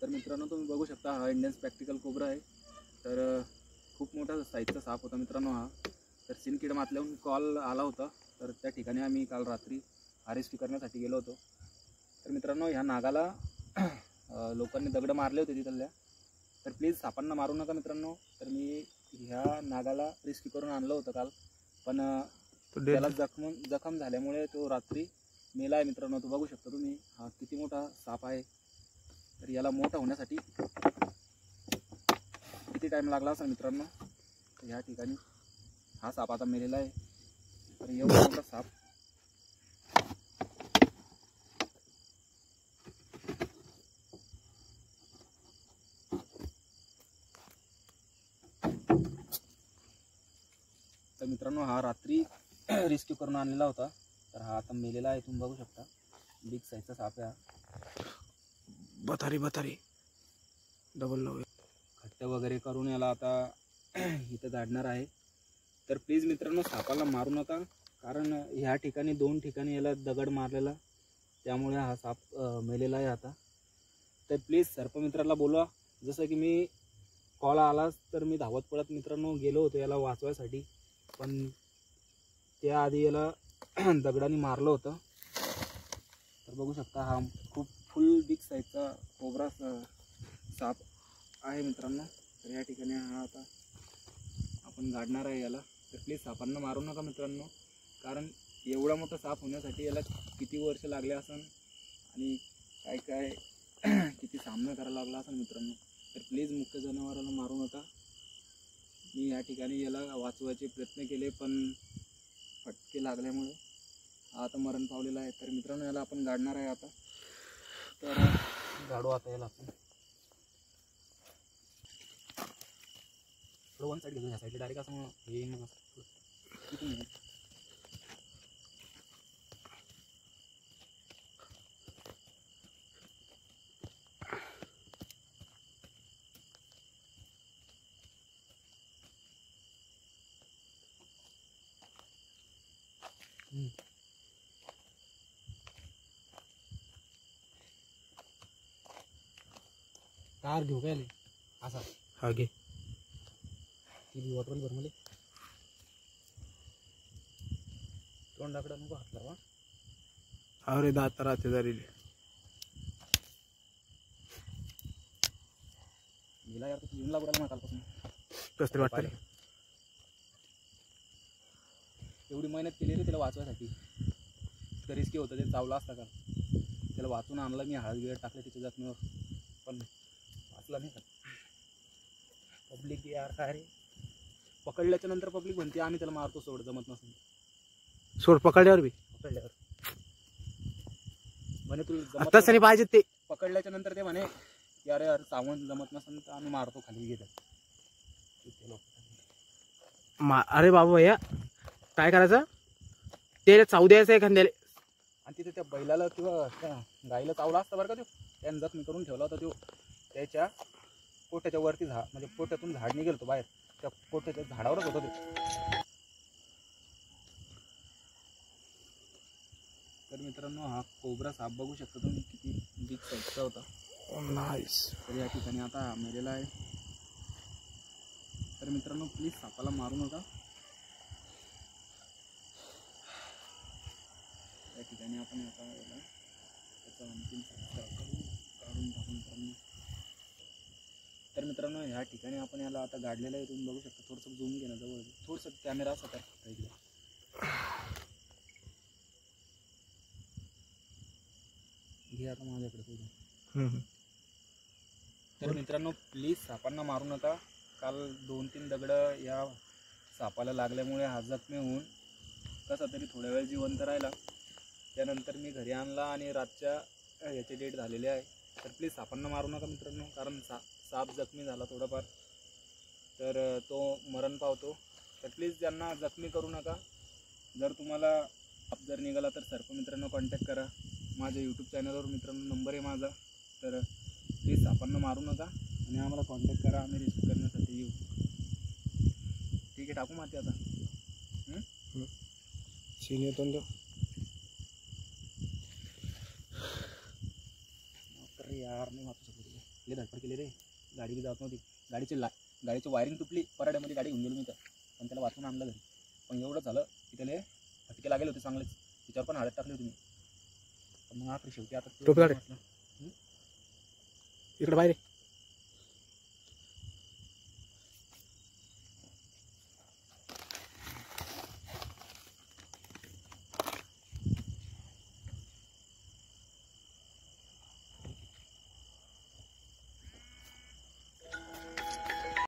तर मित्रांनो तुम्ही बघू शकता हा इंडियन स्पेक्टिकल कोब्रा आहे। तर खूप मोठा साईजचा साप होता मित्रांनो हा। तर सिंदखेड मातल्याहून कॉल आला होता, तर त्या ठिकाणी आम्ही काल रात्री रेस्क्यू करण्यासाठी गेलो होतो। तर मित्रांनो ह्या नागाला लोकांनी दगड मारले होते तिथल्या, तर प्लीज सापांना मारू नका मित्रांनो। तर मी ह्या नागाला रेस्क्यू करून आणलं होतं काल, पण त्याला जखम झाल्यामुळे तो रात्री मेला आहे मित्रांनो। तो बघू शकता तुम्ही हा किती मोठा साप आहे। तर याला मोठा होण्यासाठी किती टाइम लागला असेल मित्रांनो। तर ह्या ठिकाणी हा साप आता मेलेला आहे। तर एवढा मोठा साप तर मित्रांनो हा रात्री रेस्क्यू करून आणलेला होता। तर हा आता मेलेला आहे, तुम्ही बघू शकता बिग साईजचा साप आहे हा। बतारी डबल नव्हे खट्ट वगैरे करून याला आता इथं गाडणार आहे। तर प्लीज मित्रांनो सापाला मारू नका, कारण ह्या ठिकाणी 2 ठिकाणी याला दगड मारलेला, त्यामुळे हा साप मेलेला आहे आता। तर प्लीज सर्पमित्राला बोलवा। जसं की मी कॉल आलाच तर मी धावत पळत मित्रांनो गेलो होतो याला वाचवायसाठी, पण त्याआधी याला दगडाने मारलं होतं। तर बघू शकता हा खूप फुल बिग साईजचा कोब्रा साप आहे मित्रांनो। तर या ठिकाणी हा आता आपण गाडणार आहे याला। तर प्लीज सापांना मारू नका मित्रांनो, कारण एवढा मोठा साप होण्यासाठी याला किती वर्ष लागले असन आणि काय काय किती सामना करायला लागला असेल मित्रांनो। तर प्लीज मुख्य जनावराला मारू नका। मी या ठिकाणी याला वाचवायचे प्रयत्न केले, पण फटके लागल्यामुळे आता मरण पावलेला आहे। तर मित्रांनो याला आपण गाडणार आहे आता। तर गाडू आता याला आपण वन साईड घेऊन ह्या साईडला डायरेक्ट असं हे मग तिथून कार घेऊ काय असा हा घे ती वॉटर भर मध्ये तोंडाकडे नको हात लावा। अरे दात राहते जरी गेला यार तू येऊन लागला मला कालपासून कसं वाटतं। एवढी मेहनत केली रे त्याला वाचवायसाठी, तर रिस्की होतं ते चावला असता का। त्याला वाचून आणलं मी, हळद गिळत टाकले त्याच्या जखमीवर, पण वाचला नाही का। पब्लिक यार काय रे, पकडल्याच्या नंतर पब्लिक म्हणते आम्ही त्याला मारतो सोड, जमत नसेल सोड पकडल्यावर बी पकडल्यावर म्हणे तू तसं नाही पाहिजे ते। पकडल्याच्या नंतर ते म्हणे की अरे यार सावंत जमत नसेल तर आम्ही मारतो खाली घेतात। अरे बाबा भैया काय करायचं, ते चावू द्यायचं एखाद्याला, आणि तिथे त्या बैलाला किंवा त्या गाईला चावला असता बरं का, तो त्याने जखमी करून ठेवला होता। तो त्याच्या पोट्याच्या वरती म्हणजे पोट्यातून झाड निघेल तो बाहेर, त्या पोट्याच्या झाडावरच होता तो। तर मित्रांनो हा कोब्रा साप बघू शकता तुम्ही किती बिग साईजचा होता। नाईस। तर या ठिकाणी आता मेलेला आहे। तर मित्रांनो प्लीज सापाला मारू नका। या ठिकाणी आपण आता याला त्याचा अंतिम संस्कार काढून टाकू मित्रांनो। तर मित्रांनो ह्या ठिकाणी आपण याला आता गाडलेलं आहे, तुम्ही बघू शकता। थोडंसं झूम घेणं जवळ, थोडंसं कॅमेरा असा तर इकडे घे आता माझ्याकडे थोडं। तर मित्रांनो प्लीज सापांना मारू नका। काल 2-3 दगड या सापाला लागल्यामुळे हा जखमी होऊन कसा तरी थोड्या वेळ जिवंत राहिला। त्यानंतर मी घरी आणला आणि रातच्या याचे डेट झालेले आहे। तर प्लीज सापांना मारू नका मित्रांनो, कारण साप जखमी झाला थोडाफार तर तो मरण पावतो। तर प्लीज त्यांना जखमी करू नका। जर तुम्हाला साप जर निघाला तर सर्पमित्रांना कॉन्टॅक्ट करा। माझ्या यूट्यूब चॅनलवर मित्रांनो नंबर आहे माझा। तर प्लीज सापांना मारू नका आणि आम्हाला कॉन्टॅक्ट करा, आम्ही रेस्क्यू करण्यासाठी येऊ। ठीक आहे, टाकू माती आता। सीन येतो ना तर यार नाही वाचू शकतो। लय धडपड केली रे, गाडी बी जात नव्हती. गाडीची वायरिंग तुटली, पराड्यामध्ये गाडी घेऊन गेलो मी तर, पण त्याला वाचून आणलं घरी. पण एवढं झालं की त्याला फटके लागले होते चांगलेच, त्याच्यावर पण हळद टाकली होती मी. पण मग आखरी शेवटी आता टोपी काढ. इकडे बाहेर ये.